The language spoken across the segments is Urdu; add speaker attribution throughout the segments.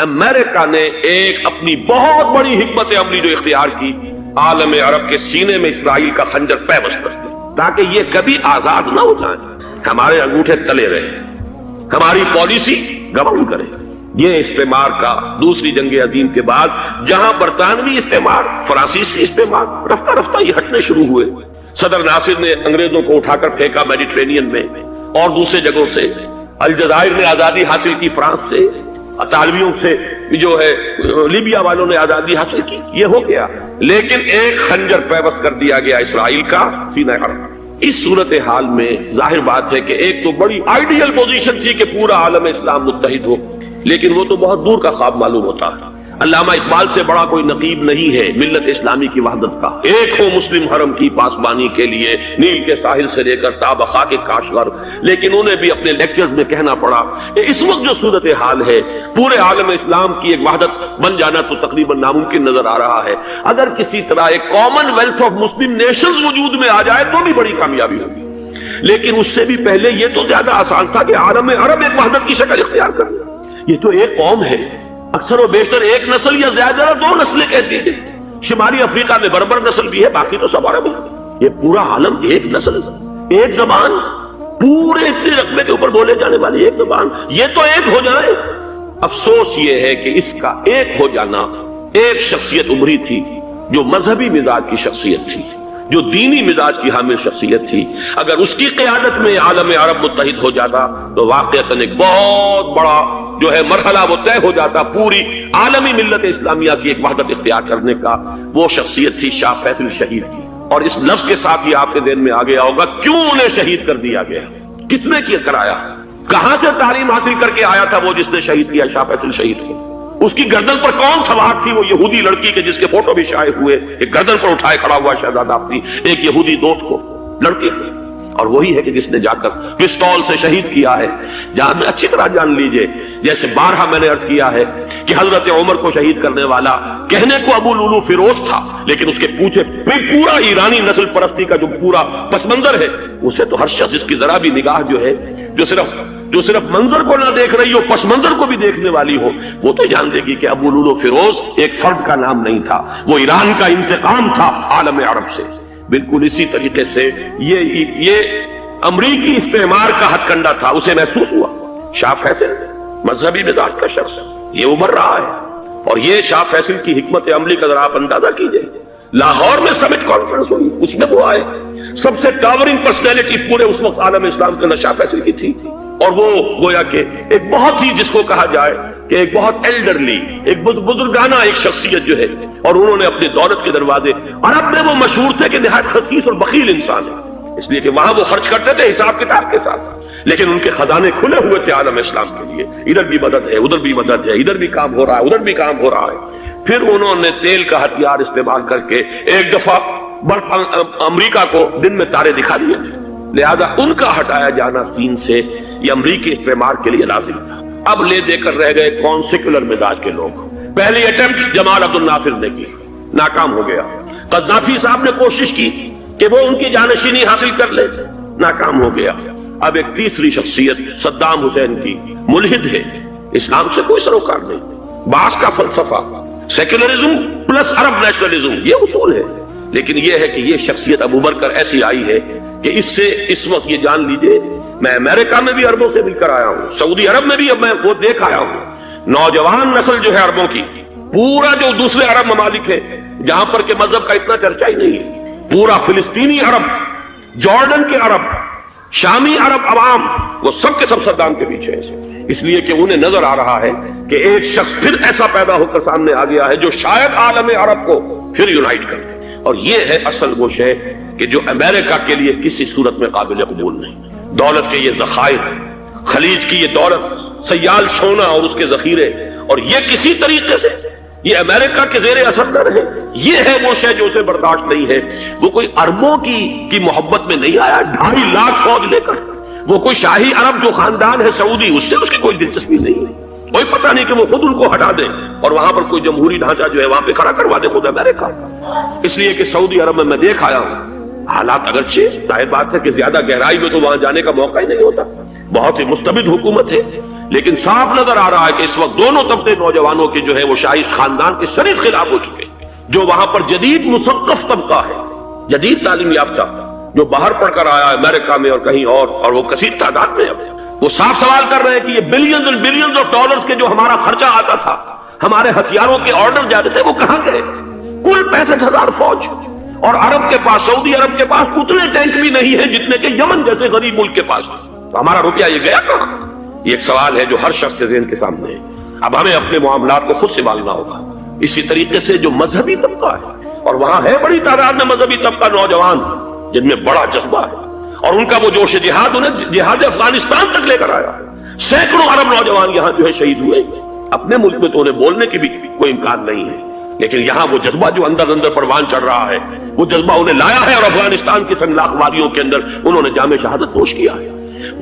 Speaker 1: امریکہ نے ایک اپنی بہت بڑی حکمت عملی جو اختیار کی، عالم عرب کے سینے میں اسرائیل کا خنجر پیوست کر دیا تاکہ یہ کبھی آزاد نہ ہو جائیں، ہمارے انگوٹھے تلے رہے، ہماری پالیسی گورن کرے۔ یہ استعمار کا دوسری جنگ عظیم کے بعد جہاں برطانوی استعمار، فرانسیسی استعمار رفتہ رفتہ یہ ہٹنے شروع ہوئے، صدر ناصر نے انگریزوں کو اٹھا کر پھینکا میڈیٹرینین میں اور دوسرے جگہوں سے، الجزائر نے آزادی حاصل کی فرانس سے، اطالویوں سے جو ہے لیبیا والوں نے آزادی حاصل کی، یہ ہو گیا، لیکن ایک خنجر پیوست کر دیا گیا اسرائیل کا سینہ عرب۔ اس صورتحال میں ظاہر بات ہے کہ ایک تو بڑی آئیڈیل پوزیشن تھی کہ پورا عالم اسلام متحد ہو، لیکن وہ تو بہت دور کا خواب معلوم ہوتا ہے۔ علامہ اقبال سے بڑا کوئی نقیب نہیں ہے ملت اسلامی کی وحدت کا، ایک ہو مسلم حرم کی پاسبانی کے لیے نیل کے ساحل سے لے کر تا خاک کاشغر، لیکن انہیں بھی اپنے لیکچرز میں کہنا پڑا کہ اس وقت جو صورتحال ہے پورے عالم اسلام کی ایک وحدت بن جانا تو تقریباً ناممکن نظر آ رہا ہے۔ اگر کسی طرح ایک common wealth of Muslim nations وجود میں آ جائے تو بھی بڑی کامیابی ہوگی، لیکن اس سے بھی پہلے یہ تو زیادہ آسان تھا کہ عالم عرب ایک وحدت کی شکل اختیار کر لے۔ یہ تو ایک قوم ہے، اکثر و بیشتر ایک نسل یا زیادہ دو نسلیں کہتی ہیں، شمالی افریقہ میں بربر نسل بھی ہے، باقی تو سب عرب ہے۔ یہ پورا عالم ایک نسل ہے، ایک زبان، پورے اتنے رقبے کے اوپر بولے جانے والی ایک زبان، یہ تو ایک ہو جائے۔ افسوس یہ ہے کہ اس کا ایک ہو جانا ایک شخصیت ابھری تھی جو مذہبی مزاج کی شخصیت تھی، جو دینی مزاج کی حامل شخصیت تھی، اگر اس کی قیادت میں عالم عرب متحد ہو جاتا تو واقعتاً ایک بہت بڑا جو ہے مرحلہ وہ طے ہو جاتا پوری عالمی ملت اسلامیہ کی ایک وحدت اختیار کرنے کا۔ وہ شخصیت تھی شاہ فیصل شہید کی، اور اس لفظ کے ساتھ ہی آپ کے ذہن میں آ گیا ہوگا کیوں انہیں شہید کر دیا گیا، کس نے کیا کرایا، کہاں سے تعلیم حاصل کر کے آیا تھا وہ جس نے شہید کیا شاہ فیصل شہید کو، اس کی گردن پر کون سوار تھی، وہ یہودی لڑکی کے جس کے فوٹو بھی شائع ہوئے، ایک گردن پر اٹھائے کھڑا ہوا شہزادہ اپنی ایک یہودی دوست کو، لڑکی کو، اور وہی ہے کہ جس نے جا کر پستول سے شہید کیا ہے۔ جہاں میں اچھی طرح جان لیجئے، جیسے بارہا میں نے عرض کیا ہے کہ حضرت عمر کو شہید کرنے والا کہنے کو ابو لولو فیروز تھا، لیکن اس کے پیچھے پورا ایرانی نسل پرستی کا جو پورا پس منظر ہے، اسے تو ہر شخص جس کی ذرا بھی نگاہ جو ہے جو صرف منظر کو نہ دیکھ رہی ہو پس منظر کو بھی دیکھنے والی ہو، وہ تو جان دے گی کہ ابو لولو فیروز ایک فرد کا نام نہیں تھا، وہ ایران کا انتقام تھا عالم عرب سے۔ بالکل اسی طریقے سے یہ امریکی استعمار کا ہتھ کنڈا تھا، اسے محسوس ہوا۔ شاہ فیصل مذہبی مزاج کا شخص یہ ابھر رہا ہے، اور یہ شاہ فیصل کی حکمت عملی کا ذرا آپ اندازہ کیجئے۔ لاہور میں سمٹ کانفرنس ہوئی، اس میں وہ آئے، سب سے ٹاورنگ پرسنالٹی پورے اس وقت عالم اسلام کے اندر شاہ فیصل کی تھی، اور وہ گویا کہ ایک بہت ہی جس کو کہا جائے کہ ایک بہت ایلڈرلی، ایک بزرگانہ ایک شخصیت جو ہے، اور انہوں نے اپنی دولت کے دروازے، عرب میں وہ مشہور تھے کہ نہایت خسیس اور بخیل انسان ہے، اس لیے کہ وہاں وہ خرچ کرتے تھے حساب کتاب کے ساتھ، لیکن ان کے خزانے کھلے ہوئے تھے عالم اسلام کے لیے، ادھر بھی مدد ہے ادھر بھی مدد ہے، ادھر بھی کام ہو رہا ہے ادھر بھی کام ہو رہا ہے۔ پھر انہوں نے تیل کا ہتھیار استعمال کر کے ایک دفعہ امریکہ کو دن میں تارے دکھا دیے تھے، لہذا ان کا ہٹایا جانا سین سے یہ امریکی استعمار کے لیے لازم تھا۔ اب لے دے کر رہ گئے کون سیکولر مزاج کے لوگ۔ پہلی اٹیمپٹ جمال عبد الناصر نے کی، ناکام ہو گیا۔ قذافی صاحب نے کوشش کی کہ وہ ان کی جانشینی حاصل کر لے، ناکام ہو گیا۔ اب ایک تیسری شخصیت صدام حسین کی، ملحد ہے، اسلام سے کوئی سروکار نہیں، باس کا فلسفہ سیکولرزم پلس عرب نیشنلزم یہ اصول ہے، لیکن یہ ہے کہ یہ شخصیت اب ابھر کر ایسی آئی ہے کہ اس سے اس وقت یہ جان لیجئے، میں امریکہ میں بھی عربوں سے مل کر آیا ہوں، سعودی عرب میں بھی اب میں وہ دیکھ آیا ہوں، نوجوان نسل جو ہے عربوں کی، پورا جو دوسرے عرب ممالک ہے جہاں پر کہ مذہب کا اتنا چرچا ہی نہیں ہے، پورا فلسطینی عرب، جارڈن کے عرب، شامی عرب عوام، وہ سب کے سب صدام کے پیچھے ہے، اس لیے کہ انہیں نظر آ رہا ہے کہ ایک شخص پھر ایسا پیدا ہو کر سامنے آ گیا ہے جو شاید عالم عرب کو پھر یونائٹ کر دے، اور یہ ہے اصل وہ شے کہ جو امریکہ کے لیے کسی صورت میں قابل قبول نہیں۔ دولت کے یہ ذخائر، خلیج کی یہ دولت، سیال سونا اور اس کے ذخیرے، اور یہ کسی طریقے سے یہ امریکہ کے زیر اثر نہ رہے، یہ ہے وہ شے جو اسے برداشت نہیں ہے۔ وہ کوئی عربوں کی محبت میں نہیں آیا 2.5 لاکھ فوج لے کر، وہ کوئی شاہی عرب جو خاندان ہے سعودی، اس سے اس کی کوئی دلچسپی نہیں ہے، کوئی پتہ نہیں کہ وہ خود ان کو ہٹا دے اور وہاں پر کوئی جمہوری ڈھانچہ جو ہے وہاں پہ کھڑا کروا دے خود امریکہ، اس لیے کہ سعودی عرب میں دیکھ آیا ہوں حالات، اگرچہ ظاہر بات ہے کہ زیادہ گہرائی میں تو وہاں جانے کا موقع ہی نہیں ہوتا، بہت ہی مستبد حکومت ہے، لیکن صاف نظر آ رہا ہے کہ اس وقت دونوں طبقے نوجوانوں کے جو ہے وہ شاہی خاندان کے شدید خلاف ہو چکے ہیں۔ جو وہاں پر جدید مثقف طبقہ ہے، جدید تعلیم یافتہ، جو باہر پڑھ کر آیا ہے امریکہ میں اور کہیں اور وہ کثیر تعداد میں، اب وہ صاف سوال کر رہے ہیں کہ یہ billions and billions of dollars کے جو ہمارا خرچہ آتا تھا، ہمارے ہتھیاروں کے آرڈر جاتے تھے، وہ کہاں گئے؟ کل 65,000 فوج، اور عرب کے پاس، سعودی عرب کے پاس اتنے ٹینک بھی نہیں ہیں جتنے کہ یمن جیسے غریب ملک کے پاس، تو ہمارا روپیہ یہ گیا کہاں؟ یہ ایک سوال ہے جو ہر شخص کے ذہن کے سامنے ہے۔ اب ہمیں اپنے معاملات کو خود سنبھالنا ہوگا۔ اسی طریقے سے جو مذہبی طبقہ ہے، اور وہاں ہے بڑی تعداد میں مذہبی طبقہ نوجوان جن میں بڑا جذبہ ہے، اور ان کا وہ جوش جہاد انہیں جہاد افغانستان تک لے کر آیا ہے۔ سینکڑوں عرب نوجوان یہاں جو ہے شہید ہوئے، اپنے ملک میں تو انہیں بولنے کی بھی کوئی امکان نہیں ہے، لیکن یہاں وہ جذبہ جو اندر اندر پروان چڑھ رہا ہے، وہ جذبہ انہیں لایا ہے، اور افغانستان کی سنگلاخ وادیوں کے اندر انہوں نے جام شہادت نوش کیا ہے۔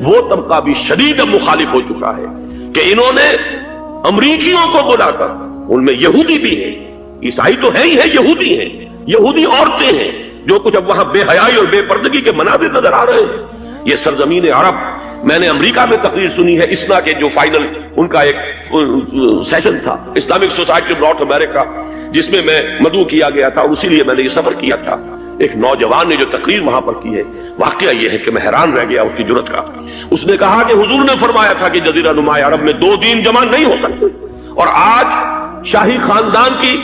Speaker 1: وہ طبقہ بھی شدید مخالف ہو چکا ہے کہ انہوں نے امریکیوں کو بلا کر، ان میں یہودی بھی ہیں، عیسائی تو ہے ہی ہے، یہودی ہیں، یہودی عورتیں ہیں، جو کچھ اب وہاں بے حیائی اور بے پردگی کے مناظر نظر آ رہے ہیں۔ یہ سرزمین عرب، میں نے امریکہ میں تقریر سنی ہے، اسنا کے جو فائنل ان کا ایک سیشن تھا، اسلامک سوسائٹی آف نارتھ امریکہ، جس میں میں مدعو کیا گیا تھا، اور اسی لیے میں نے یہ سفر کیا تھا۔ ایک نوجوان نے جو تقریر وہاں پر کی ہے، واقعہ یہ ہے کہ میں حیران رہ گیا اس کی جرأت کا۔ اس نے کہا کہ حضور نے فرمایا تھا کہ جزیرہ نما عرب میں دو دین جمع نہیں ہو سکتے، اور آج شاہی خاندان کی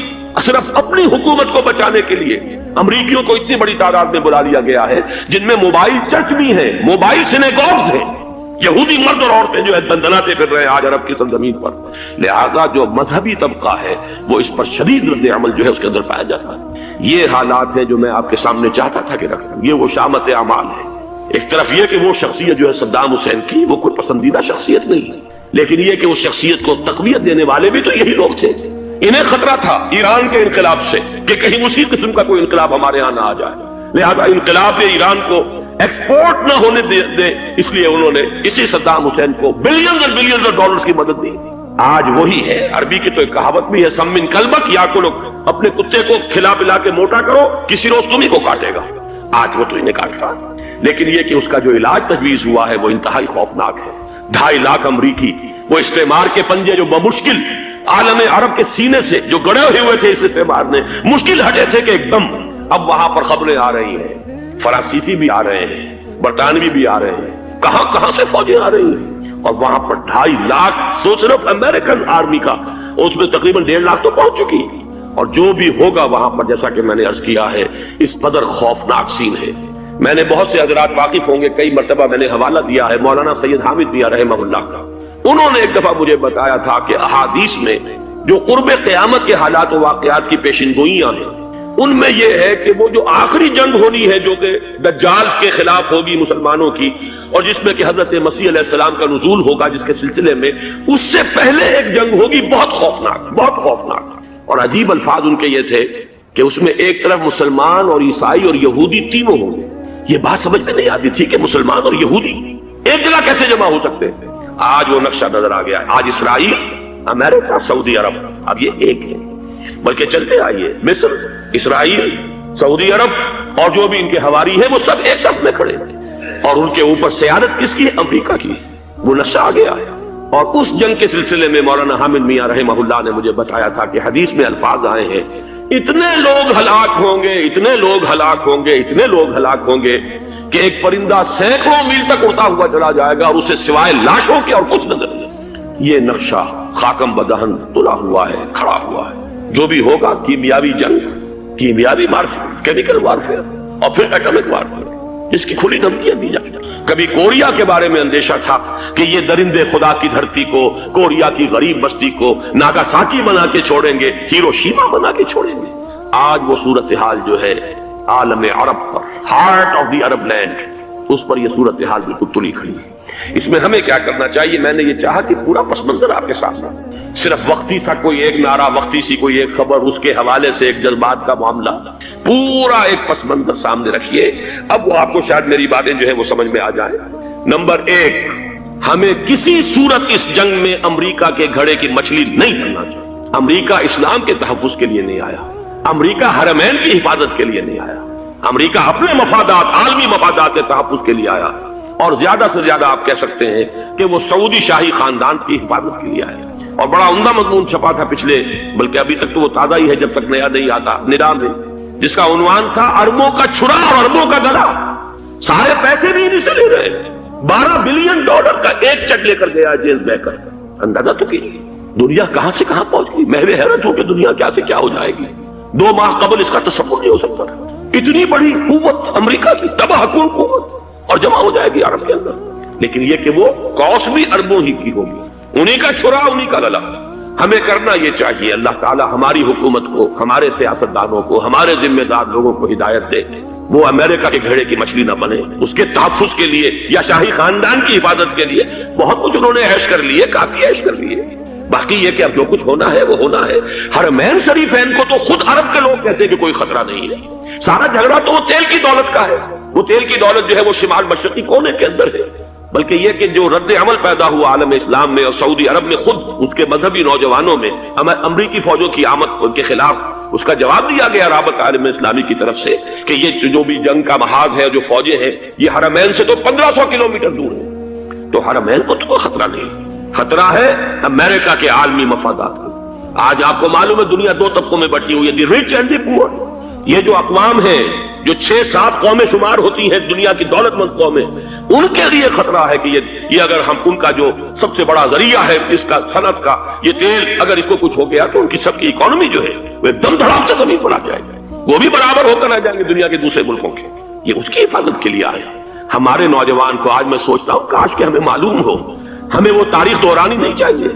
Speaker 1: صرف اپنی حکومت کو بچانے کے لیے امریکیوں کو اتنی بڑی تعداد میں بلا لیا گیا ہے، جن میں موبائل چرچ بھی ہیں، موبائل سینیگوگز ہیں، یہودی مرد اور عورتیں جو ہے دندناتے پھر رہے ہیں آج عرب کی سرزمین پر۔ لہذا جو مذہبی طبقہ ہے وہ اس پر شدید رد عمل جو ہے اس کے اندر پایا جاتا ہے۔ یہ حالات ہیں جو میں آپ کے سامنے چاہتا تھا کہ رکھوں۔ یہ وہ شامت اعمال ہے۔ ایک طرف یہ کہ وہ شخصیت جو ہے صدام حسین کی، وہ کوئی پسندیدہ شخصیت نہیں، لیکن یہ کہ اس شخصیت کو تقویت دینے والے بھی تو یہی لوگ تھے۔ انہیں خطرہ تھا ایران کے انقلاب سے کہ کہیں اسی قسم کا کوئی انقلاب ہمارے ہاں نہ آ جائے، لہذا انقلاب ایران کو ایکسپورٹ نہ ہونے دے، اس لیے انہوں نے اسی صدام حسین کو بلینز اور بلینز آف ڈالرز کی مدد دی۔ آج وہی ہے، عربی کی تو ایک کہاوت بھی ہے، سم من کلبک یا کلو، اپنے کتے کو کھلا پلا کے موٹا کرو، کسی روز تمہیں کو کاٹے گا۔ آج وہ تو انہیں کاٹ رہا، لیکن یہ کہ اس کا جو علاج تجویز ہوا ہے وہ انتہائی خوفناک ہے۔ 2.5 لاکھ امریکی وہ استعمار کے پنجے جو بمشکل عالم عرب کے سینے سے جو گڑے ہوئے تھے اس استعمار نے، مشکل ہٹے تھے کہ ایک دم اب وہاں پر خبریں آ رہی ہیں، فرانسیسی بھی آ رہے ہیں، برطانوی بھی آ رہے ہیں، کہاں کہاں سے فوجیں آ رہی ہیں، اور وہاں پر 2.5 لاکھ تو صرف امریکن آرمی کا، اس میں تقریباً 1.5 لاکھ تو پہنچ چکی، اور جو بھی ہوگا وہاں پر جیسا کہ میں نے عرض کیا ہے اس قدر خوفناک سین ہے۔ میں نے بہت سے حضرات واقف ہوں گے، کئی مرتبہ میں نے حوالہ دیا ہے مولانا سید حامد میاں رحمہ اللہ کا۔ انہوں نے ایک دفعہ مجھے بتایا تھا کہ احادیث میں جو قرب قیامت کے حالات و واقعات کی پیشن گوئیاں ہیں، ان میں یہ ہے کہ وہ جو آخری جنگ ہونی ہے جو کہ دجال کے خلاف ہوگی مسلمانوں کی، اور جس میں کہ حضرت مسیح علیہ السلام کا نزول ہوگا، جس کے سلسلے میں اس سے پہلے ایک جنگ ہوگی بہت خوفناک، بہت خوفناک۔ اور عجیب الفاظ ان کے یہ تھے کہ اس میں ایک طرف مسلمان اور عیسائی اور یہودی تینوں ہوں گے۔ یہ بات سمجھ میں نہیں آتی تھی کہ مسلمان اور یہودی ایک جگہ کیسے جمع ہو سکتے ہیں۔ آج وہ نقشہ نظر آ گیا۔ آج اسرائیل، امریکہ، سعودی عرب اب یہ ایک ہے، بلکہ چلتے آئیے مصر، اسرائیل، سعودی عرب اور جو بھی ان کے حواری ہیں وہ سب ایک صف میں کھڑے ہیں، اور ان کے اوپر سیادت کس کی ہے؟ امریکہ کی۔ وہ نقشہ آ گیا ہے۔ اور اس جنگ کے سلسلے میں مولانا حامد میاں رحمہ اللہ نے مجھے بتایا تھا کہ حدیث میں الفاظ آئے ہیں، اتنے لوگ ہلاک ہوں گے، اتنے لوگ ہلاک ہوں گے، اتنے لوگ ہلاک ہوں گے کہ ایک پرندہ سینکڑوں میل تک اڑتا ہوا چلا جائے گا اور اسے سوائے لاشوں کے اور کچھ نظر نہیں۔ یہ نقشہ خاکم بدہن تلا ہوا ہے، کھڑا ہوا ہے۔ جو بھی ہوگا کیمیاوی جنگ، کیمیاوی وارفیئر، کیمیکل وارفیئر، اور پھر ایٹمک وارفیئر، جس کی کھلی دھمکیاں دی جاتی ہیں۔ کبھی کوریا کے بارے میں اندیشہ تھا کہ یہ درندے خدا کی دھرتی کو، کوریا کی غریب بستی کو ناگاساکی بنا کے چھوڑیں گے، ہیروشیما بنا کے چھوڑیں گے۔ آج وہ صورتحال جو ہے عالم عرب پر، heart of the Arab land, اس پر یہ صورتحال بالکل تلی کھڑی ہے۔ اس میں ہمیں کیا کرنا چاہیے؟ میں نے یہ چاہا کہ پورا پس منظر آپ کے سامنے، صرف وقتی سا کوئی ایک نعرہ، وقتی سی کوئی ایک خبر، اس کے حوالے سے ایک جذبات کا معاملہ، پورا ایک پس منظر سامنے رکھیے۔ اب وہ آپ کو شاید میری باتیں جو ہے وہ سمجھ میں آ جائیں۔ نمبر 1، ہمیں کسی صورت اس جنگ میں امریکہ کے گھڑے کی مچھلی نہیں کرنا چاہیے۔ امریکہ اسلام کے تحفظ کے لیے نہیں آیا، امریکہ حرمین کی حفاظت کے لیے نہیں آیا، امریکہ اپنے مفادات، عالمی مفادات کے تحفظ کے لیے آیا، اور زیادہ سے زیادہ آپ کہہ سکتے ہیں کہ وہ سعودی شاہی خاندان کی حفاظت کے لیے آئے. اور بڑا عمدہ مضمون چھپا تھا پچھلے، بلکہ ابھی تک تو وہ تازہ ہی ہے جب تک نیا نہیں آتا، نڈا میں، جس کا عنوان تھا اربوں کا چھڑا اور اربوں کا گلا. سارے پیسے بھی انہیں سے لے رہے ہیں. $12 بلین کا ایک چیک لے کر گیا جیمز بیکر. اندازہ تو کیجیے دنیا کہاں سے کہاں پہنچ گئی. محو حیرت ہو کہ دنیا کیا سے کیا ہو جائے گی. 2 ماہ قبل اس کا تصور نہیں ہو سکتا تھا. اتنی بڑی قوت امریکہ کی، تباہ کن قوت، اور جمع ہو جائے گی عرب کے اندر. لیکن یہ کہ وہ کوس بھی اربوں ہی کی ہوگی، انہی کا چھڑا انہی کا للا. ہمیں کرنا یہ چاہیے اللہ تعالی ہماری حکومت کو، ہمارے سیاستدانوں کو، ہمارے ذمہ دار لوگوں کو ہدایت دے. وہ امریکہ کے گھڑے کی مچھلی نہ بنے. اس کے تحفظ کے لیے یا شاہی خاندان کی حفاظت کے لیے بہت کچھ انہوں نے عیش کر لیے، کافی عیش کر لیے. باقی یہ کہ اب جو کچھ ہونا ہے وہ ہونا ہے. حرمین شریفین کو تو خود عرب کے لوگ کہتے ہیں کہ کوئی خطرہ نہیں ہے. سارا جھگڑا تو وہ تیل کی دولت کا ہے. وہ تیل کی دولت جو ہے وہ شمال مشرقی کونے کے اندر ہے. بلکہ یہ کہ جو رد عمل پیدا ہوا عالم اسلام میں اور سعودی عرب میں، خود اس کے مذہبی نوجوانوں میں امریکی فوجوں کی آمد کے خلاف اس کا جواب دیا گیا رابطہ عالم اسلامی کی طرف سے کہ یہ جو بھی جنگ کا محاذ ہے، جو فوجیں ہیں، یہ حرمین سے تو 1500 کلومیٹر دور ہے. تو حرمین کو تو کوئی خطرہ نہیں. خطرہ ہے امریکہ کے عالمی مفادات کو. آج آپ کو معلوم ہے دنیا 2 طبقوں میں بٹی ہوئی ہے، دی رچ اینڈ دی پور. یہ جو اقوام ہیں، جو 6-7 قومیں شمار ہوتی ہیں دنیا کی دولت مند قومیں، ان کے لیے خطرہ ہے کہ یہ اگر ہم ان کا جو سب سے بڑا ذریعہ ہے اس کا صنعت کا یہ تیل، اگر اس کو کچھ ہو گیا تو ان کی سب کی اکانومی جو ہے وہ ایک دم دھڑام سے زمین پر آ جائے گا. وہ بھی برابر ہو کر آ جائیں گے دنیا کے دوسرے ملکوں کے. یہ اس کی حفاظت کے لیے آئے. ہمارے نوجوان کو آج میں سوچتا ہوں کاش کہ ہمیں معلوم ہو، ہمیں وہ تاریخ دہرانی نہیں چاہیے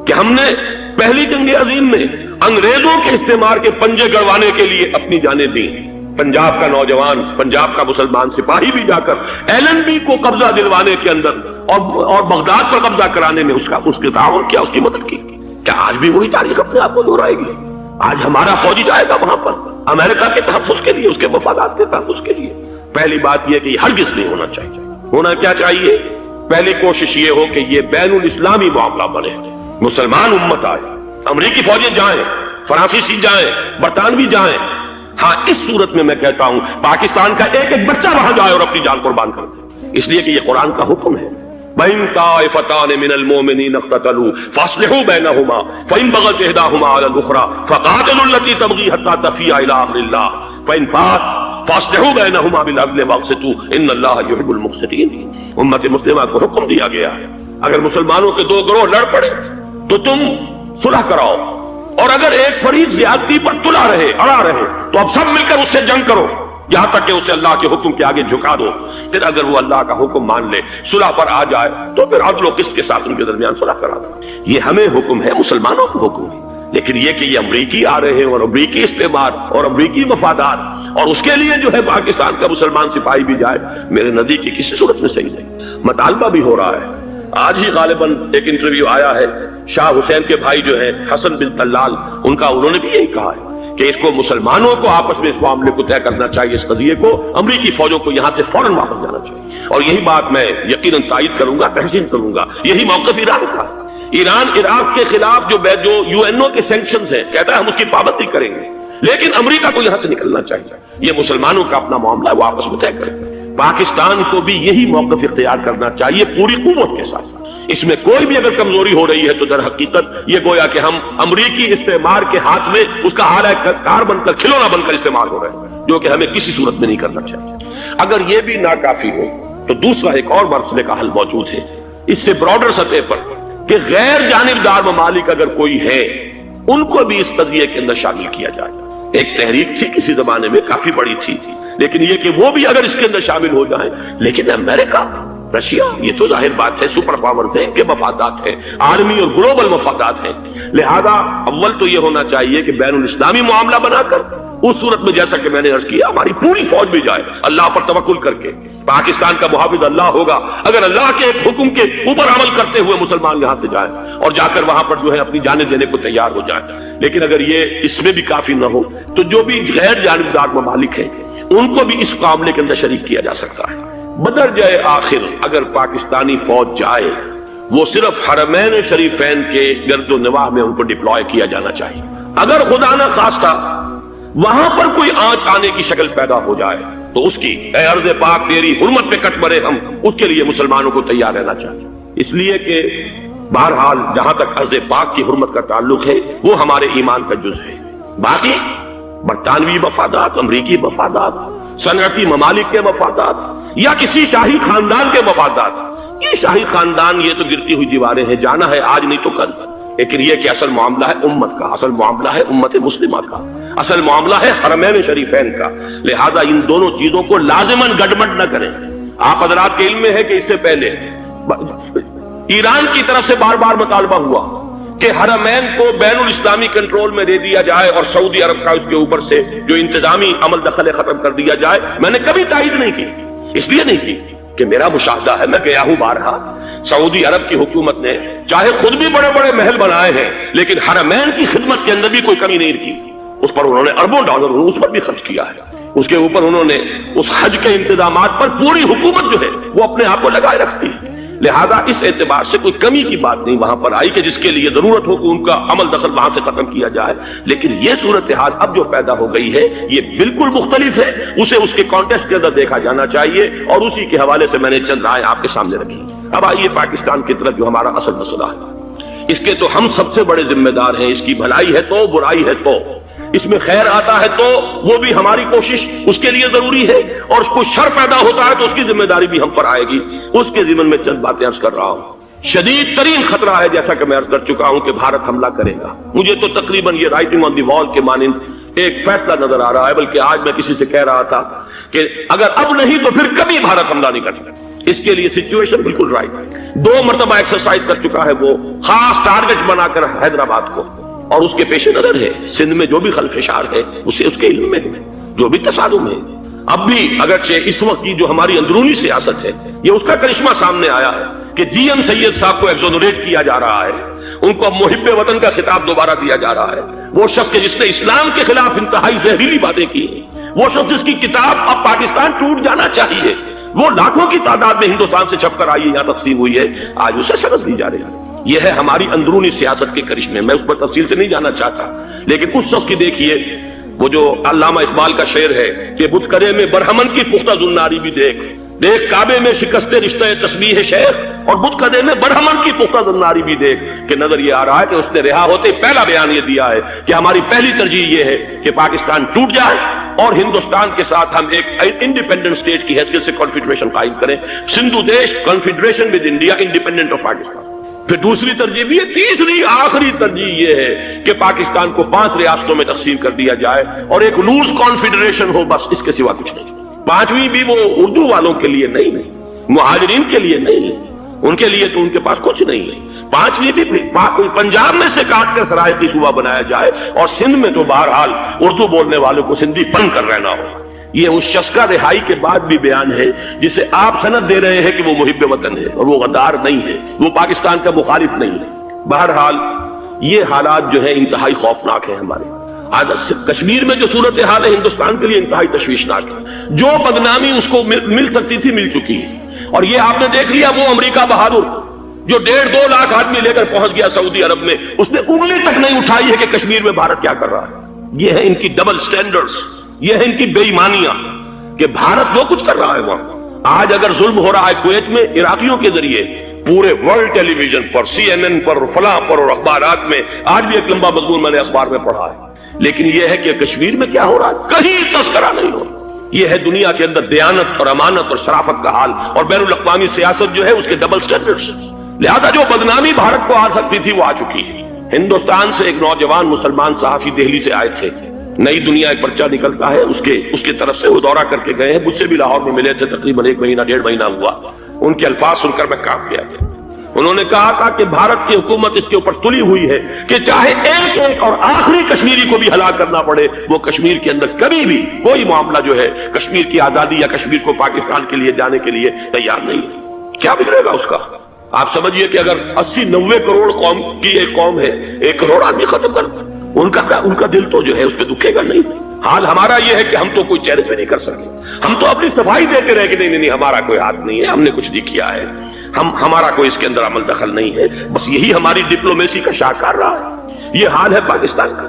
Speaker 1: کہ ہم نے پہلی جنگ عظیم میں انگریزوں کے استعمار کے پنجے گڑوانے کے لیے اپنی جانیں دی. پنجاب کا نوجوان، پنجاب کا مسلمان سپاہی بھی جا کر ایلن بی کو قبضہ دلوانے کے اندر اور بغداد پر قبضہ کرانے میں اس کے تعاون کیا، اس کی مدد کی. کیا آج بھی وہی تاریخ اپنے آپ کو دہرائے گی؟ آج ہمارا فوجی جائے گا وہاں پر امریکہ کے تحفظ کے لیے، اس کے مفادات کے تحفظ کے لیے. پہلی بات یہ کہ یہ ہرگز نہیں ہونا چاہیے. ہونا کیا چاہیے؟ پہلی کوشش یہ ہو کہ یہ بین الاسلامی معاملہ بنے، مسلمان امت آئے، امریکی فوجیں جائیں، فرانسیسی جائیں، برطانوی جائیں. ہاں اس صورت میں کہتا ہوں پاکستان کا ایک ایک بچہ وہاں جائے اور اپنی جان قربان کر دے. اس لیے کہ یہ قرآن کا حکم ہے. بَإِن طَائِفَتَانِ مِنَ الْمُؤْمِنِينَ اقْتَتَلُوا فَأَصْلِحُوا بَيْنَهُمَا فَإِن بَغَتْ إِحْدَاهُمَا عَلَى الْأُخْرَى فَقَاتِلُوا الَّتِي تَبْغِي حَتَّى تَفِيءَ إِلَىٰ أَمْرِ اللَّهِ فَإِن فَاءَتْ فَأَصْلِحُوا بَيْنَهُمَا بِالْعَدْلِ وَأَقْسِطُوا إِنَّ اللَّهَ يُحِبُّ الْمُقْسِطِينَ. امت مسلمہ کو حکم دیا گیا ہے اگر مسلمانوں کے 2 گروہ لڑ پڑے تو تم صلح کراؤ، اور اگر ایک فریق زیادتی پر تلا رہے، اڑا رہے، تو اب سب مل کر اس سے جنگ کرو یہاں تک کہ اسے اللہ کے حکم کے آگے جھکا دو. پھر اگر وہ اللہ کا حکم مان لے، صلح پر آ جائے، تو پھر عدل و قسط کے ساتھ ان کے درمیان صلح کرا دو. یہ ہمیں حکم ہے، مسلمانوں کو حکم ہے. لیکن یہ کہ یہ امریکی آ رہے ہیں اور امریکی استعمار اور امریکی مفادات، اور اس کے لیے جو ہے پاکستان کا مسلمان سپاہی بھی جائے، میرے نزدیک کی کسی صورت میں صحیح نہیں. مطالبہ بھی ہو رہا ہے. آج ہی غالباً ایک انٹرویو آیا ہے شاہ حسین کے بھائی جو ہیں حسن بن طلال، انہوں نے بھی یہی کہا ہے کہ اس کو مسلمانوں کو آپس میں اس معاملے کو طے کرنا چاہیے. اس قضیے کو امریکی فوجوں کو یہاں سے فوراً واپس جانا چاہیے. اور یہی بات میں یقیناً تائید کروں گا، تحسین کروں گا. یہی موقف ایران کا ہے. ایران عراق کے خلاف جو UN کے سینکشنز ہیں، کہتا ہے ہم اس کی پابندی کریں گے، لیکن امریکہ کو یہاں سے نکلنا چاہیے. یہ مسلمانوں کا اپنا معاملہ ہے، وہ آپس میں طے کریں. پاکستان کو بھی یہی موقف اختیار کرنا چاہیے پوری قوت کے ساتھ. اس میں کوئی بھی اگر کمزوری ہو رہی ہے تو در حقیقت یہ گویا کہ ہم امریکی استعمار کے ہاتھ میں اس کا اعلی کار بن کر، کھلونا بن کر استعمال ہو رہے ہیں، جو کہ ہمیں کسی صورت میں نہیں کرنا چاہیے. اگر یہ بھی ناکافی ہو تو دوسرا ایک اور مسئلے کا حل موجود ہے اس سے براڈر سطح پر، کہ غیر جانبدار ممالک اگر کوئی ہے ان کو بھی اس قضیے کے اندر شامل کیا جائے. ایک تحریک تھی کسی زمانے میں، کافی بڑی تھی، لیکن یہ کہ وہ بھی اگر اس کے اندر شامل ہو جائیں. لیکن امریکہ، رشیا، یہ تو ظاہر بات ہے سپر پاورز ہیں، ان کے مفادات ہیں، عالمی اور گلوبل مفادات ہیں. لہذا اول تو یہ ہونا چاہیے کہ بین الاسلامی معاملہ بنا کر، اس صورت میں جیسا کہ میں نے عرض کیا ہماری پوری فوج بھی جائے اللہ پر توکل کر کے. پاکستان کا محافظ اللہ ہوگا اگر اللہ کے ایک حکم کے اوپر عمل کرتے ہوئے مسلمان یہاں سے جائیں اور جا کر وہاں پر جو ہے اپنی جانیں دینے کو تیار ہو جائیں. لیکن اگر یہ اس میں بھی کافی نہ ہو تو جو بھی غیر جانبدار ممالک ہیں ان کو بھی اس معاملے کے اندر شریک کیا جا سکتا ہے. بدرجہ آخر اگر پاکستانی فوج جائے وہ صرف حرمین شریفین کے گرد و نواح میں ان کو ڈپلوائے کیا جانا چاہیے. اگر خدا نہ خواستہ وہاں پر کوئی آنچ آنے کی شکل پیدا ہو جائے تو اس کی اے ارض پاک تیری حرمت پہ کٹ مرے ہم، اس کے لیے مسلمانوں کو تیار رہنا چاہیے، اس لیے کہ بہرحال جہاں تک ارض پاک کی حرمت کا تعلق ہے وہ ہمارے ایمان کا جز ہے۔ باقی برطانوی مفادات، امریکی مفادات، صنعتی ممالک کے مفادات یا کسی شاہی خاندان کے مفادات، یہ شاہی خاندان یہ تو گرتی ہوئی دیواریں ہیں، جانا ہے آج نہیں تو کل، لیکن یہ کہ اصل معاملہ ہے امت کا، اصل معاملہ ہے امت مسلمہ کا، اصل معاملہ ہے حرمین شریفین کا، لہذا ان دونوں چیزوں کو لازماً گڈمڈ نہ کریں۔ آپ حضرات کے علم میں ہے کہ اس سے پہلے ایران کی طرف سے بار بار مطالبہ ہوا کہ حرمین کو بین الاسلامی کنٹرول میں دے دیا جائے اور سعودی عرب کا اس کے اوپر سے جو انتظامی عمل دخل ختم کر دیا جائے۔ میں نے کبھی تائید نہیں کی، اس لیے نہیں کی کہ میرا مشاہدہ ہے، میں گیا ہوں بارہا، سعودی عرب کی حکومت نے چاہے خود بھی بڑے بڑے محل بنائے ہیں لیکن حرمین کی خدمت کے اندر بھی کوئی کمی نہیں کی، اس پر انہوں نے اربوں ڈالر اس پر بھی خرچ کیا ہے، اس کے اوپر انہوں نے اس حج کے انتظامات پر پوری حکومت جو ہے وہ اپنے آپ کو لگائے رکھتی ہے، لہذا اس اعتبار سے کوئی کمی کی بات نہیں وہاں پر آئی کہ جس کے لیے ضرورت ہو کہ ان کا عمل دخل وہاں سے ختم کیا جائے، لیکن یہ صورتحال اب جو پیدا ہو گئی ہے یہ بالکل مختلف ہے، اسے اس کے کانٹیکسٹ کے اندر دیکھا جانا چاہیے، اور اسی کے حوالے سے میں نے چند رائے آپ کے سامنے رکھی۔ اب آئیے پاکستان کی طرف جو ہمارا اصل مسئلہ ہے، اس کے تو ہم سب سے بڑے ذمہ دار ہیں، اس کی بھلائی ہے تو، برائی ہے تو، اس میں خیر آتا ہے تو وہ بھی ہماری کوشش اس کے لیے ضروری ہے، اور کوئی شر پیدا ہوتا ہے تو اس کی ذمہ داری بھی ہم پر آئے گی، اس کے ضمن میں چند باتیں عرض کر رہا ہوں۔ شدید ترین خطرہ ہے، جیسا کہ میں عرض کر چکا ہوں، کہ بھارت حملہ کرے گا۔ مجھے تو تقریباً یہ رائٹنگ آن دی وال کے مانند ایک فیصلہ نظر آ رہا ہے، بلکہ آج میں کسی سے کہہ رہا تھا کہ اگر اب نہیں تو پھر کبھی بھارت حملہ نہیں کر سکتا۔ اس کے لیے سچویشن بالکل رائٹ ہے، 2 مرتبہ ایکسرسائز کر چکا ہے وہ، خاص ٹارگٹ بنا کر حیدرآباد کو، اور اس کے پیش نظر ہے سندھ میں جو بھی خلفشار ہے اسے اس کے علم میں ہے، جو بھی تصادم ہے۔ اب بھی اگرچہ اس وقت کی جو ہماری اندرونی سیاست ہے یہ اس کا کرشمہ سامنے آیا ہے کہ جی ایم سید صاحب کو ایگزونریٹ کیا جا رہا ہے، ان کو محب وطن کا خطاب دوبارہ دیا جا رہا ہے، وہ شخص جس نے اسلام کے خلاف انتہائی زہریلی باتیں کی ہیں، وہ شخص جس کی کتاب اب پاکستان ٹوٹ جانا چاہیے، وہ لاکھوں کی تعداد میں ہندوستان سے چھپ کر آئی ہے یا تقسیم ہوئی ہے، آج اسے سبق دی جا رہی ہے۔ یہ ہے ہماری اندرونی سیاست کے کرشمے، میں اس پر تفصیل سے نہیں جانا چاہتا، لیکن اس شخص کی دیکھیے، وہ جو علامہ اقبال کا شعر ہے کہ بتکرے میں برہمن کی پختہ زناری بھی دیکھ، دیکھ کعبے میں شکست رشتہ تسبیح شیخ، اور بتکرے میں برہمن کی پختہ زناری بھی دیکھ، کہ نظر یہ آ رہا ہے کہ اس نے رہا ہوتے پہلا بیان یہ دیا ہے کہ ہماری پہلی ترجیح یہ ہے کہ پاکستان ٹوٹ جائے اور ہندوستان کے ساتھ ہم ایک انڈیپینڈنٹ اسٹیٹ کی حیثیت سے کانفیڈریشن قائم کریں، سندھو دیش confederation with India independent of Pakistan. پھر دوسری ترجیح بھی ہے، تیسری آخری ترجیح یہ ہے کہ پاکستان کو 5 ریاستوں میں تقسیم کر دیا جائے اور ایک لوز کانفیڈریشن ہو، بس اس کے سوا کچھ نہیں۔ 5ویں بھی وہ اردو والوں کے لیے نہیں، مہاجرین کے لیے نہیں، ان کے لیے تو ان کے پاس کچھ نہیں ہے۔ 5ویں بھی پنجاب میں سے کاٹ کر سرائیکی صوبہ بنایا جائے، اور سندھ میں تو بہرحال اردو بولنے والوں کو سندھی پن کر رہنا ہوگا۔ یہ اس شخص کا رہائی کے بعد بھی بیان ہے جسے آپ سند دے رہے ہیں کہ وہ محب وطن ہے، اور وہ غدار نہیں ہے، وہ پاکستان کا مخالف نہیں ہے۔ بہرحال یہ حالات جو ہے انتہائی خوفناک ہیں ہمارے۔ آج کشمیر میں جو صورتحال ہے ہندوستان کے لیے انتہائی تشویشناک ہے، جو بدنامی اس کو مل سکتی تھی مل چکی ہے، اور یہ آپ نے دیکھ لیا وہ امریکہ بہادر جو 1.5-2 لاکھ آدمی لے کر پہنچ گیا سعودی عرب میں، اس نے انگلی تک نہیں اٹھائی ہے کہ کشمیر میں بھارت کیا کر رہا ہے۔ یہ ہے ان کی ڈبل سٹینڈرڈز، یہ ہے ان کی بے ایمانیاں کہ بھارت جو کچھ کر رہا ہے وہاں۔ آج اگر ظلم ہو رہا ہے کویت میں عراقیوں کے ذریعے، پورے ورلڈ ٹیلی ویژن پر، CNN پر، فلاں پر، اور اخبارات میں، آج بھی ایک لمبا مضمون میں نے اخبار میں پڑھا ہے، لیکن یہ ہے کہ کشمیر میں کیا ہو رہا ہے کہیں تذکرہ نہیں ہو رہا۔ یہ ہے دنیا کے اندر دیانت اور امانت اور شرافت کا حال، اور بین الاقوامی سیاست جو ہے اس کے ڈبل سٹینڈرڈز، لہذا جو بدنامی بھارت کو آ سکتی تھی وہ آ چکی ہے۔ ہندوستان سے ایک نوجوان مسلمان صحافی دہلی سے آئے تھے، نئی دنیا ایک پرچہ نکلتا ہے اس کے طرف سے، وہ دورہ کر کے گئے ہیں، مجھ سے بھی لاہور میں ملے تھے، تقریباً 1 مہینہ 1.5 مہینہ ہوا۔ ان کے الفاظ سن کر میں کام کیا تھا۔ انہوں نے کہا تھا کہ بھارت کی حکومت اس کے اوپر تلی ہوئی ہے کہ چاہے ایک اور آخری کشمیری کو بھی ہلاک کرنا پڑے، وہ کشمیر کے اندر کبھی بھی کوئی معاملہ جو ہے کشمیر کی آزادی یا کشمیر کو پاکستان کے لیے جانے کے لیے تیار نہیں ہے۔ کیا بگڑے گا اس کا؟ آپ سمجھیے کہ اگر 80-90 کروڑ قوم کی ایک قوم ہے، 1 کروڑ آدمی ختم کر، ان کا دل تو جو ہے اس پہ دکھے گا نہیں۔ حال ہمارا یہ ہے کہ ہم تو کوئی چیلنج بھی نہیں کر سکتے، ہم تو اپنی صفائی دیتے رہے کہ نہیں ہمارا کوئی ہاتھ نہیں ہے، ہم نے کچھ نہیں کیا ہے، ہمارا کوئی اس کے اندر عمل دخل نہیں ہے، بس یہی ہماری ڈپلومیسی کا شاہکار رہا ہے۔ یہ حال ہے پاکستان کا۔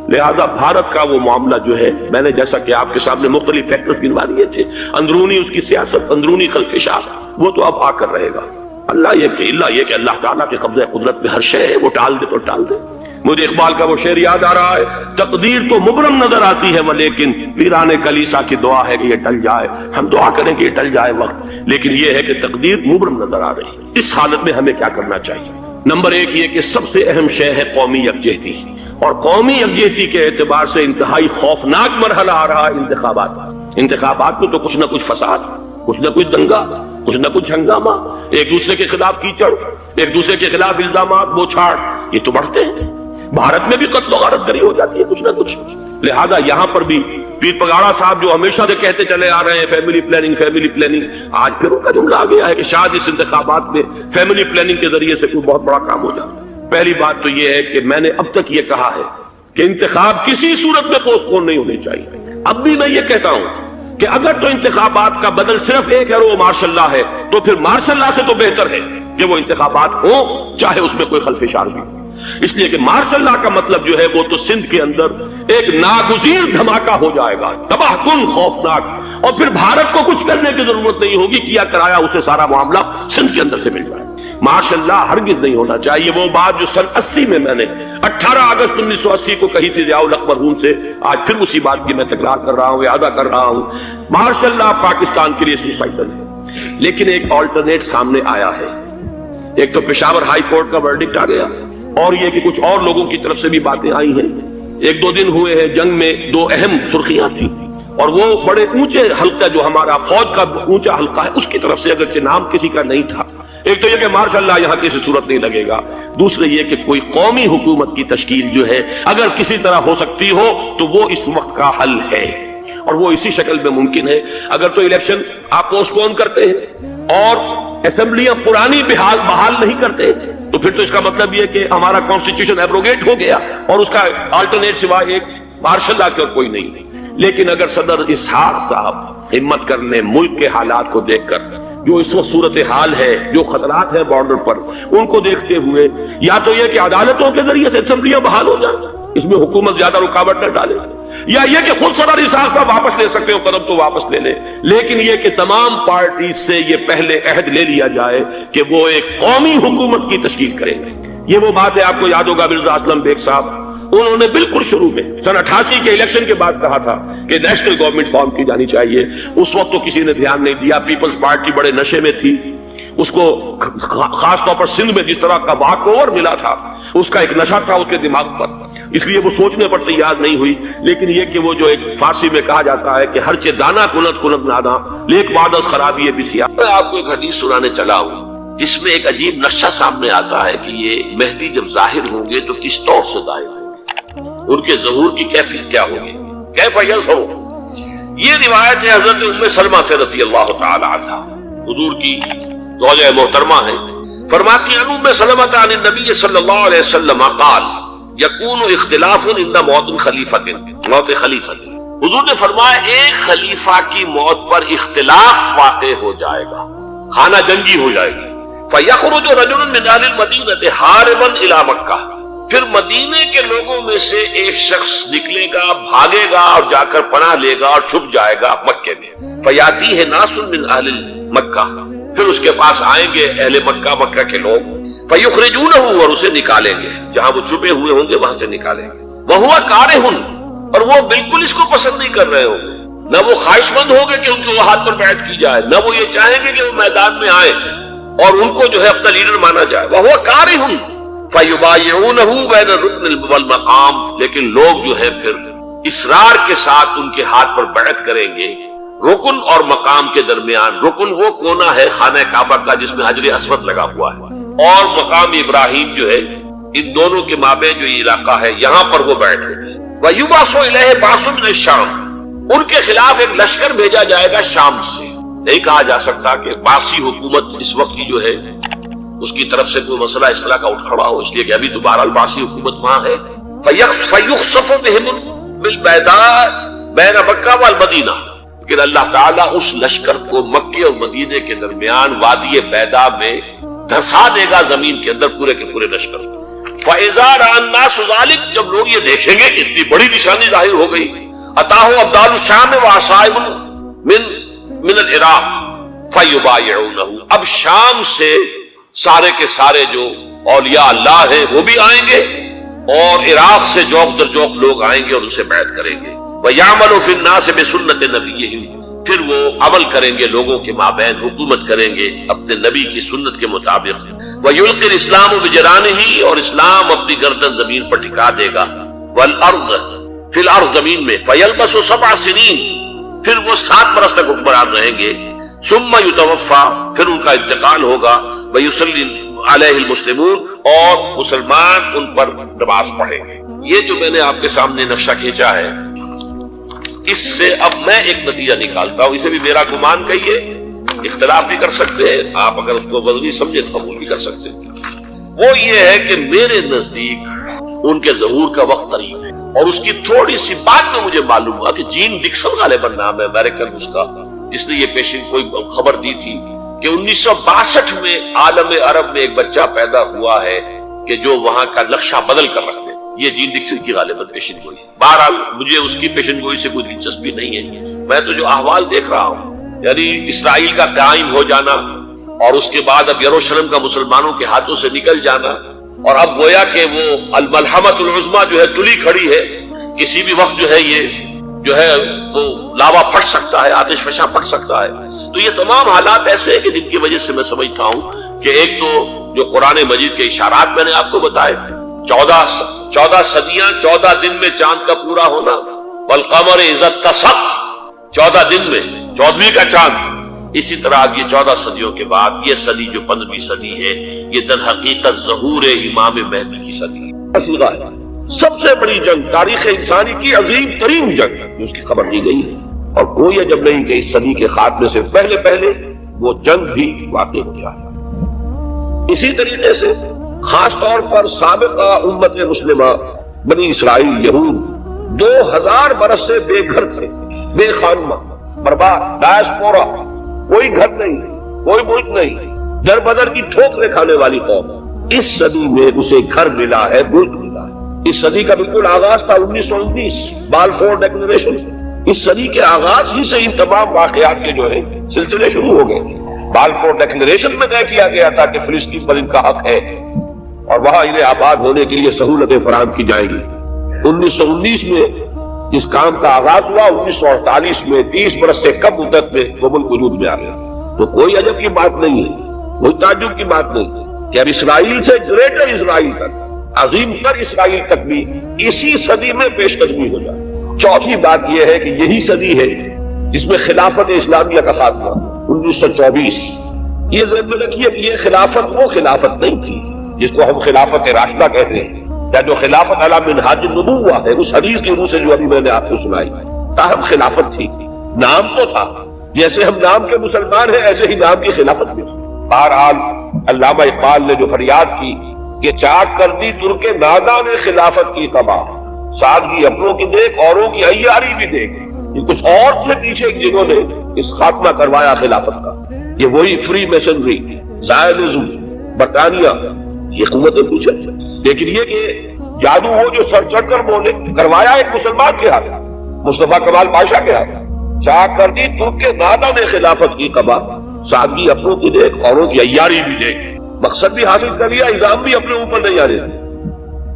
Speaker 1: لہذا بھارت کا وہ معاملہ جو ہے، میں نے جیسا کہ آپ کے سامنے مختلف فیکٹرز گنوا دیے تھے، اندرونی اس کی سیاست، اندرونی خلفشات، وہ تو اب آ کر رہے گا۔ اللہ یہ کہ اللہ تعالیٰ کے قبضہ قدرت میں ہر شے ہے، وہ ٹال دے تو ٹال دے۔ مجھے اقبال کا وہ شعر یاد آ رہا ہے، تقدیر تو مبرم نظر آتی ہے لیکن پیران کلیسا کی دعا ہے کہ یہ ٹل جائے۔ ہم دعا کریں کہ یہ ٹل جائے وقت، لیکن یہ ہے کہ تقدیر مبرم نظر آ رہی ہے۔ اس حالت میں ہمیں کیا کرنا چاہیے؟ نمبر ایک یہ کہ سب سے اہم شے ہے قومی یکجہتی، اور قومی یکجہتی کے اعتبار سے انتہائی خوفناک مرحلہ آ رہا ہے انتخابات میں تو کچھ نہ کچھ فساد، کچھ نہ کچھ دنگا، کچھ نہ کچھ ہنگامہ، ایک دوسرے کے خلاف کیچڑ، ایک دوسرے کے خلاف الزامات بوچھاڑ، یہ تو بڑھتے ہیں۔ بھارت میں بھی قتل و غارت گری ہو جاتی ہے کچھ نہ کچھ۔ لہذا یہاں پر بھی پیر پگاڑا صاحب جو ہمیشہ سے کہتے چلے آ رہے ہیں فیملی پلاننگ، آج پھر ان کا جملہ آ گیا ہے کہ شاید اس انتخابات میں فیملی پلاننگ کے ذریعے سے کوئی بہت بڑا کام ہو جائے۔ پہلی بات تو یہ ہے کہ میں نے اب تک یہ کہا ہے کہ انتخاب کسی صورت میں پوسٹ پون نہیں ہونے چاہیے۔ اب بھی میں یہ کہتا ہوں کہ اگر تو انتخابات کا بدل صرف ایک ہے وہ مارشل لا ہے، تو پھر مارشل لا سے تو بہتر ہے کہ وہ انتخابات ہوں چاہے اس میں کوئی خلفشار بھی ہو، اس لیے کہ مارشل لا کا مطلب جو ہے وہ تو سندھ کے اندر ایک ناگزیر دھماکہ ہو جائے گا، تباہ کن، خوفناک، اور پھر بھارت کو کچھ کرنے کی ضرورت نہیں ہوگی، کیا کرایا اسے سارا معاملہ سندھ کے اندر سے مل جائے۔ مارشل لا ہرگز نہیں ہونا چاہیے۔ وہ بات جو سن 80 میں نے 18 اگست 1980 کو کہی تھی ضیاء الحق مرحوم سے، آج پھر اسی بات کی میں تکرار کر رہا ہوں، اعادہ کر رہا ہوں، مارشل لا پاکستان کے لیے سوسائڈل ہے۔ لیکن ایک آلٹرنیٹ سامنے آیا ہے، ایک تو پشاور ہائی کورٹ کا ورڈکٹ آ گیا، اور یہ کہ کچھ اور لوگوں کی طرف سے بھی باتیں آئی ہیں۔ ایک دو دن ہوئے ہیں، جنگ میں دو اہم سرخیاں تھیں، اور وہ بڑے اونچے حلقہ جو ہمارا فوج کا اونچا حلقہ ہے اس کی طرف سے اگرچہ نام کسی کا نہیں تھا، ایک تو یہ کہ ماشاء اللہ یہاں کسی صورت نہیں لگے گا، دوسرے یہ کہ کوئی قومی حکومت کی تشکیل جو ہے اگر کسی طرح ہو سکتی ہو تو وہ اس وقت کا حل ہے، اور وہ اسی شکل میں ممکن ہے۔ اگر تو الیکشن آپ پوسٹ پون کرتے ہیں اور اسمبلیاں پرانی بحال نہیں کرتے تو پھر تو اس کا مطلب یہ کہ ہمارا کانسٹیٹیوشن ایبروگیٹ ہو گیا اور اس کا آلٹرنیٹ سوائے ایک مارشل لا کے کوئی نہیں۔ لیکن اگر صدر اسحاق صاحب ہمت کر لیں ملک کے حالات کو دیکھ کر، جو اس وقت صورتحال ہے، جو خطرات ہیں بارڈر پر، ان کو دیکھتے ہوئے یا تو یہ کہ عدالتوں کے ذریعے سے اسمبلیاں بحال ہو جائیں، اس میں حکومت زیادہ رکاوٹ نہ ڈالے، یا یہ کہ خود صدر اسحاق صاحب واپس لے سکتے ہو قدم تو واپس لے لیں، لیکن یہ کہ تمام پارٹیز سے یہ پہلے عہد لے لیا جائے کہ وہ ایک قومی حکومت کی تشکیل کریں گے۔ یہ وہ بات ہے، آپ کو یاد ہوگا مرزا اسلم بیگ صاحب، انہوں نے بالکل شروع میں سن 88 کے الیکشن کے بعد کہا تھا کہ نیشنل گورنمنٹ فارم کی جانی چاہیے۔ اس وقت تو کسی نے دھیان نہیں دیا، پیپلز پارٹی بڑے نشے میں تھی، اس کو خاص طور پر سندھ میں جس طرح کا واک اوور ملا تھا، اس کا ایک نشہ تھا اس کے دماغ پر، اس لیے وہ سوچنے پر تیار نہیں ہوئی۔ لیکن یہ کہ وہ جو ایک فارسی میں کہا جاتا ہے کہ ہر چے دانا کنت کنت نادا لیک وعدس خرابی بسیا۔ میں آپ کو ایک حدیث سنانے چلا ہوں جس میں ایک عجیب نقشہ سامنے آتا ہے کہ یہ مہدی جب ظاہر ہوں گے تو کس طور سے ظاہر ہوں گے، ان کے ظہور کی کیفیت کیا ہوگی، کیف یظہر۔ یہ روایت ہے حضرت ام سلمہ سے رضی اللہ تعالی عنہا، حضور کی زوجہ محترمہ ہے، فرماتی ہیں ام سلمہ عن النبی صلی اللہ علیہ وسلم قال یکون اختلاف عند موت خلیفۃ، موت خلیفۃ، حضور نے فرمایا ایک خلیفہ کی موت پر اختلاف واقع ہو جائے گا، خانہ جنگی ہو جائے گی، فیخرج رجل من اہل المدینہ حاربا الی مکہ، پھر مدینے کے لوگوں میں سے ایک شخص نکلے گا، بھاگے گا اور جا کر پناہ لے گا اور چھپ جائے گا مکے میں، فیاتیہ ناس من اہل مکہ، پھر اس کے پاس آئیں گے اہل مکہ، مکہ کے لوگ، فیخرجونہ، اور اسے نکالیں گے، جہاں وہ چھپے ہوئے ہوں گے وہاں سے نکالیں گے، وہو کارہ، اور وہ بالکل اس کو پسند نہیں کر رہے ہوں گے، نہ وہ خواہش مند ہوں گے کہ ان کے ہاتھ پر بیعت کی جائے، نہ وہ یہ چاہیں گے کہ وہ میدان میں آئے اور ان کو جو ہے اپنا لیڈر مانا جائے، وہو کارہ فیبایعونہ بین الرکن والمقام، لیکن لوگ جو ہے پھر اصرار کے ساتھ ان کے ہاتھ پر بیعت کریں گے رکن اور مقام کے درمیان۔ رکن وہ کونا ہے خانہ کعبہ کا جس میں حجر اسود لگا ہوا ہے، اور مقام ابراہیم جو ہے، ان دونوں کے مابین جو یہ علاقہ ہے یہاں پر وہ بیعت ہوگی۔ ویبعث الیہ بعث من الشام، ان کے خلاف ایک لشکر بھیجا جائے گا شام سے۔ نہیں کہا جا سکتا کہ باسی حکومت اس وقت کی جو ہے اس کی طرف سے کوئی مسئلہ اس طرح کا اٹھ کھڑا ہو، اس لیے کہ ابھی تو بہرحال باسی حکومت وہاں ہے۔ فیخسف بہم بالبیداء بین مکہ والمدینہ، لیکن اللہ تعالیٰ اس لشکر کو مکے اور مدینے کے درمیان وادی بیداء میں دھسا دے گا زمین کے اندر، پورے کے پورے لشکر کو۔ فَإِذَا رَأَى النَّاسُ ذَلِكَ، جب لوگ یہ دیکھیں گے کہ اتنی بڑی نشانی ظاہر ہو گئی، أَتَاهُ أَبْدَالُ الشَّامِ وَعَصَائِبٌ مِنَ الْعِرَاقِ فَيُبَايِعُونَهُ، اب شام سے سارے کے سارے جو اولیاء اللہ ہیں وہ بھی آئیں گے، اور عراق سے جوق در جوق لوگ آئیں گے اور ان سے بیعت کریں گے۔ وَيَعْمَلُ فِي النَّاسِ بِسُنَّةِ نَبِيِّهِمْ، پھر وہ عمل کریں گے لوگوں کے مابین، حکومت کریں گے اپنے نبی کی سنت کے مطابق۔ وَيُلْقِي الْإِسْلَامُ بِجَرَانِهِ، اور اسلام اپنی گردن زمین پر ٹھکا دے گا۔ وَالْأَرْضَ فِي الْأَرْضِ، زمین میں۔ فَيَلْبَسُ 7 سنین، پھر وہ 7 برس تک حکمران رہیں گے۔ ثُمَّ يُتَوَفَّى، پھر ان کا انتقال ہوگا۔ وَيُصَلِّي عَلَيْهِ الْمُسْلِمُونَ، اور مسلمان ان پر نماز پڑھیں گے۔ یہ جو میں نے آپ کے سامنے نقشہ کھینچا ہے، اس سے اب میں ایک نتیجہ نکالتا ہوں، اسے بھی میرا گمان کہیے، اختلاف بھی کر سکتے ہیں، آپ اگر اس کو وضعی سمجھے تو قبول بھی کر سکتے ہیں۔ وہ یہ ہے کہ میرے نزدیک ان کے ظہور کا وقت قریب ہے، اور اس کی تھوڑی سی بات میں مجھے معلوم ہوا کہ جین ڈکسن غالباً نام ہے امریکن اس کا، جس نے یہ پیشن کوئی خبر دی تھی کہ 1962 میں عالم عرب میں ایک بچہ پیدا ہوا ہے کہ جو وہاں کا نقشہ بدل کر رکھ دے۔ یہ جین ڈکسن کی غالباً پیشن گوئی۔ بہرحال مجھے اس کی پیشن گوئی سے کوئی دلچسپی نہیں ہے، میں تو جو احوال دیکھ رہا ہوں، یعنی اسرائیل کا قائم ہو جانا، اور اس کے بعد اب یروشلم کا مسلمانوں کے ہاتھوں سے نکل جانا، اور اب گویا کہ وہ الملحمۃ العظمیٰ جو ہے تلی کھڑی ہے، کسی بھی وقت جو ہے یہ جو ہے وہ لاوا پھٹ سکتا ہے، آتش فشاں پھٹ سکتا ہے۔ تو یہ تمام حالات ایسے ہیں کہ جن کی وجہ سے میں سمجھتا ہوں کہ ایک تو جو قرآن مجید کے اشارات میں نے آپ کو بتائے، 14 صدیاں، 14 دن میں چاند کا پورا ہونا، والقمر اذا اتسق، 14 دن میں 14ویں کا چاند۔ اسی طرح اب یہ 14 صدیوں کے بعد یہ صدی جو 15ویں صدی ہے، یہ در حقیقت ظہور امام مہدی کی صدی ہے۔ سب سے بڑی جنگ، تاریخ انسانی کی عظیم ترین جنگ جو اس کی خبر دی گئی ہے، اور کوئی عجب نہیں کہ اس صدی کے خاتمے سے پہلے پہلے وہ جنگ بھی واقع ہو جائے۔ اسی طریقے سے خاص طور پر سابقہ امت مسلمہ بنی اسرائیل یہود 2000 برس سے بے گھر تھے، بے خانمہ، برباد، ڈائسپورا، کوئی گھر نہیں، کوئی ملک نہیں، در بدر کی ٹھوکریں کھانے والی قوم۔ اس صدی میں اسے گھر ملا ہے، ملک ملا ہے۔ اس صدی کا بالکل آغاز تھا 1919 بالفور ڈیکلریشن۔ اس صدی کے آغاز ہی سے ان تمام واقعات کے جو ہے سلسلے شروع ہو گئے۔ بالفور ڈیکلریشن میں طے کیا گیا تھا کہ فلسطین پر ان کا حق ہے، اور وہاں انہیں آباد ہونے کے لیے سہولتیں فراہم کی جائیں گی۔ 1919 میں اس کام کا آغاز ہوا، 1948 میں 30 برس سے کم مدت میں وہ ملک وجود میں آ گیا۔ تو کوئی عجب کی بات نہیں ہے، کوئی تعجب کی بات نہیں کہ اب اسرائیل سے گریٹر اسرائیل تک، عظیم تر اسرائیل تک بھی اسی صدی میں پیش قدمی ہو جائے۔ چوتھی بات یہ ہے کہ یہی صدی ہے جس میں خلافت اسلامیہ کا خاتمہ 1924۔ یہ ذہن میں رکھیے، یہ خلافت وہ خلافت نہیں تھی جس کو ہم خلافت راشدہ کہتے ہیں، یا جو خلافت علی منہاج النبوہ ہے، اس حدیث کی روح سے جو ابھی میں نے آپ کو سنائی، تاہم خلافت تھی، نام تو تھا، جیسے ہم نام کے مسلمان ہیں ایسے ہی نام کی خلافت بھی۔ بہرحال علامہ اقبال نے جو فریاد کی کہ چاک کر دی ترک نادا نے خلافت کی تباہ، سادگی اپنوں کی دیکھ اوروں کی عیاری بھی دیکھ، یہ کچھ اور تھے پیچھے جنہوں نے اس خاتمہ کروایا خلافت کا۔ یہ وہی فری میسنری، زائنزم، برطانیہ، یہ قوتیں پیچھے، لیکن یہ کہ جادو ہو جو سر چڑھ کر بولے، کروایا ایک مسلمان کے ہاتھ، مصطفیٰ کمال پاشا کے ہاتھ۔ چاک کر دی ترک نادا نے خلافت کی قبا، سادگی اپنوں کی دیکھ اوروں کی عیاری بھی دیکھ، مقصد بھی حاصل کر لیا، الزام بھی اپنے اوپر نہیں آ رہے۔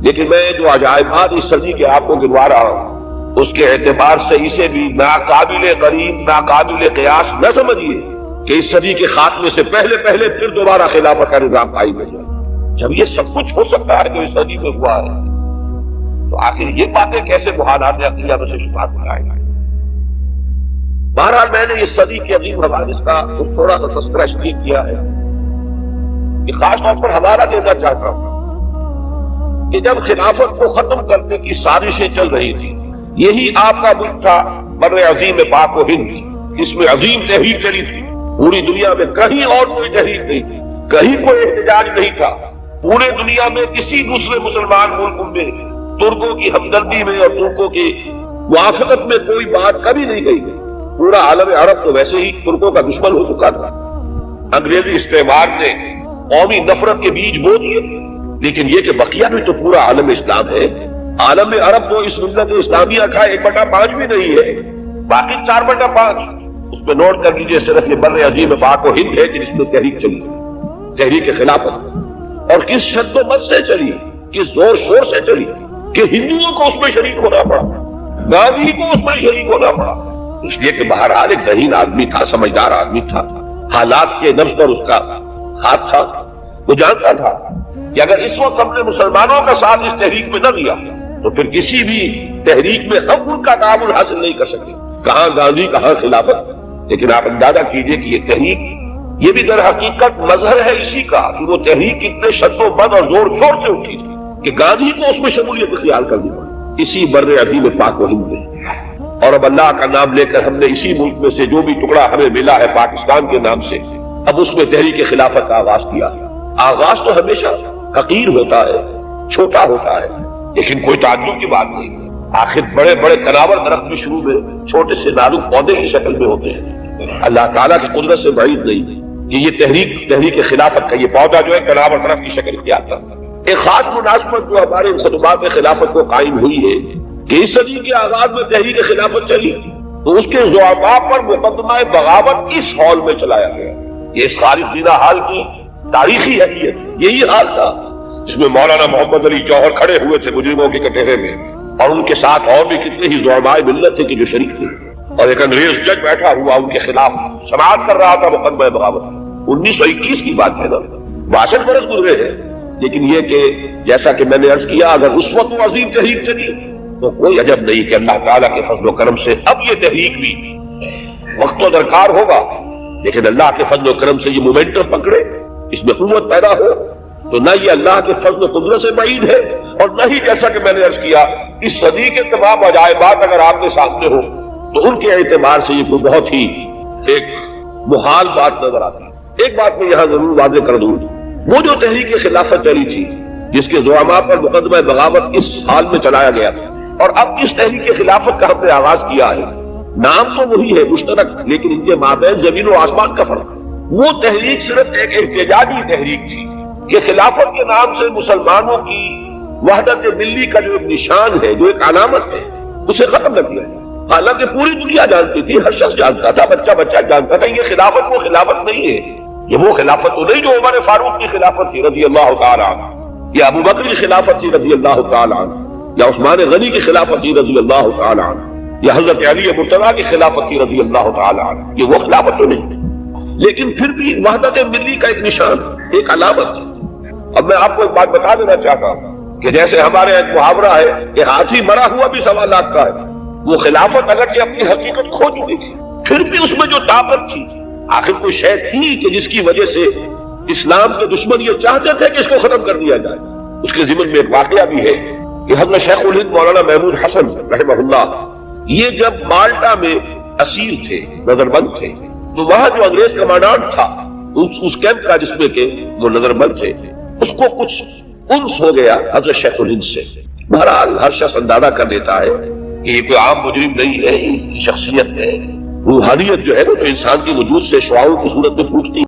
Speaker 1: لیکن میں جو عجائبات اس صدی کے آپ کو گنوا رہا ہوں، اس کے اعتبار سے اسے بھی ناقابل قریب، ناقابل قیاس نہ سمجھیے کہ اس صدی کے خاتمے سے پہلے پہلے پھر دوبارہ خلافت کا نظام قائم ہو جائے۔ جب یہ سب کچھ ہو سکتا ہے جو اس صدی میں ہوا ہے، تو آخر یہ باتیں کیسے محالات عقلیہ میں سے شمار ہو جائیں گی؟ بہرحال میں نے اس صدی کے عظیم حوادث کا تھوڑا سا تذکرہ اس لیے کیا ہے کہ خاص طور پر حوالہ دینا چاہتا ہوں کہ جب خلافت کو ختم کرنے کی سازشیں چل رہی تھی، یہی آپ کا ملک تھا بر عظیم پاک و ہند، اس میں عظیم تحریک چلی تھی، پوری دنیا میں کہیں اور کوئی تحریک نہیں تھی، کہیں کوئی احتجاج نہیں تھا، پورے دنیا میں کسی دوسرے مسلمان ملک میں ترکوں کی ہمدردی میں اور ترکوں کی موافقت میں کوئی بات کبھی نہیں کہی گئی۔ پورا عالم عرب تو ویسے ہی ترکوں کا دشمن ہو چکا تھا، انگریزی استعمار نے قومی نفرت کے بیج بو دیے، لیکن یہ کہ بقیہ بھی تو پورا عالم اسلام ہے. عالم عرب تو اس ملت اسلامیہ کا 1/5 بھی نہیں ہے، باقی 4/5. اس میں نوٹ کر لیجئے صرف یہ بر عظیم پاک و ہند ہے کہ جس میں تحریک چلی، تحریک خلافت، اور کس شد و مد سے چلی، کس زور شور سے چلی کہ ہندوؤں کو اس میں شریک ہونا پڑا، گاندھی کو اس میں شریک ہونا پڑا. اس لیے کہ بہرحال ایک ذہین آدمی تھا، سمجھدار آدمی تھا، حالات کے نبض پر اس کا ہاتھ تھا. وہ جانتا تھا کہ اگر اس وقت ہم نے مسلمانوں کا ساتھ اس تحریک میں نہ دیا تو پھر کسی بھی تحریک میں ہم ان کا تعاون حاصل نہیں کر سکتے. کہاں گاندھی، کہاں خلافت. لیکن آپ اندازہ کیجئے کہ یہ تحریک، یہ بھی در حقیقت مظہر ہے اسی کا کہ وہ تحریک اتنے شد و مد اور زور شور سے اٹھی تھی کہ گاندھی کو اس میں شمولیت اختیار کر دی اسی بر عظیم پاک و ہند میں. اور اب اللہ کا نام لے کر ہم نے اسی ملک میں سے جو بھی ٹکڑا ہمیں ملا ہے پاکستان کے نام سے، اب اس میں تحریک خلافت کا آغاز کیا. آغاز تو ہمیشہ حقیر ہوتا ہے، چھوٹا ہوتا ہے، لیکن کوئی تعجب کی بات نہیں. آخر بڑے بڑے تناور درخت بھی شروع میں چھوٹے سے نازک پودے کی شکل میں ہوتے ہیں. اللہ تعالیٰ کی قدرت سے بعید نہیں کہ یہ تحریک خلافت کا یہ پودا جو ہے تناور درخت کی شکل اختیار کرتا. ایک خاص مناسبت جو ہمارے خطبات خلافت کو قائم ہوئی ہے کہ اس صدی کے آغاز میں تحریک خلافت چلی تو اس کے زعماء پر مقدمہ بغاوت اس ہال میں چلایا گیا. یہ اس خالد زینہ ہال کی تاریخی حیثیت، یہی حال تھا جس میں مولانا محمد علی جوہر کھڑے ہوئے تھے مجرموں کے کٹہرے میں، اور ان کے ساتھ اور بھی کتنے ہی زعماء ملت تھے کہ جو شریک تھے، اور ایک انگریز جج بیٹھا ہوا ان کے خلاف سماعت کر رہا تھا مقدمہ بغاوت. 1921 کی بات ہے نا، 62 برس گزرے ہیں. لیکن یہ کہ جیسا کہ میں نے عرض کیا اگر اس وقت وہ عظیم تحریک چلی تو کوئی عجب نہیں کہ اللہ تعالیٰ کے فضل و کرم سے اب یہ تحریک بھی وقت تو درکار ہوگا، لیکن اللہ کے فضل و کرم سے یہ مومنٹم پکڑے، اس میں قوت پیدا ہو. تو نہ یہ اللہ کے فضل و قدرت سے بعید ہے، اور نہ ہی جیسا کہ میں نے عرض کیا اس صدی کے تمام عجائبات اگر آپ کے سامنے ہو تو ان کے اعتبار سے یہ بہت ہی ایک محال بات نظر آتی ہے. ایک بات میں یہاں ضرور واضح کر دوں، وہ جو تحریک خلافت چلی تھی جس کے زعماء پر مقدمہ بغاوت اس حال میں چلایا گیا تھا، اور اب اس تحریک خلافت کا ہم نے آغاز کیا ہے، نام تو وہی ہے مشترک، لیکن ان کے مابین زمین و آسمان کا فرق ہے. وہ تحریک صرف ایک احتجاجی تحریک تھی کہ خلافت کے نام سے مسلمانوں کی وحدت ملی کا جو ایک نشان ہے، جو ایک علامت ہے، اسے ختم نہ کیا جائے. حالانکہ پوری دنیا جانتی تھی، ہر شخص جانتا تھا، بچہ جانتا تھا یہ خلافت وہ خلافت نہیں ہے. یہ وہ خلافت تو نہیں جو عمر فاروق کی خلافت تھی رضی اللہ تعالی عنہ، یا ابو بکر کی خلافت تھی رضی اللہ تعالی عنہ، یا عثمان غنی کی خلافت تھی رضی اللہ تعالی عنہ، یا حضرت علی مرتضیٰ کی خلافت تھی رضی اللہ تعالی عنہ. یہ وہ خلافت تو نہیں، لیکن پھر بھی وحدت ملی کا ایک نشان، ایک علامت. اب میں آپ کو ایک بات بتا دینا چاہتا ہوں کہ جیسے ہمارے ایک محاورہ ہے کہ ہاتھی مرا ہوا بھی 1.25 لاکھ کا ہے. وہ خلافت اگرچہ اپنی حقیقت کھو چکی تھی، پھر بھی اس میں جو طاقت تھی، آخر کوئی شے تھی کہ جس کی وجہ سے اسلام کے دشمن یہ چاہتے تھے کہ اس کو ختم کر دیا جائے. اس کے ضمن میں ایک واقعہ بھی ہے کہ حضرت شیخ الہند مولانا محمود حسن رحمہ اللہ یہ جب مالٹا میں اسیر تھے، نظر بند تھے، تو وہاں جو انگریز کمانڈانٹ تھا اس کیمپ کا جس میں کہ وہ نظر بند تھے، اس کو کچھ انس ہو گیا حضرت شیخ الہند سے. بہرحال ہر شخص اندازہ کر لیتا ہے کہ یہ کوئی عام مجرم نہیں ہے، اس کی شخصیت ہے، روحانیت جو ہے وہ تو انسان کے وجود سے شعاعوں کی صورت میں پھوٹتی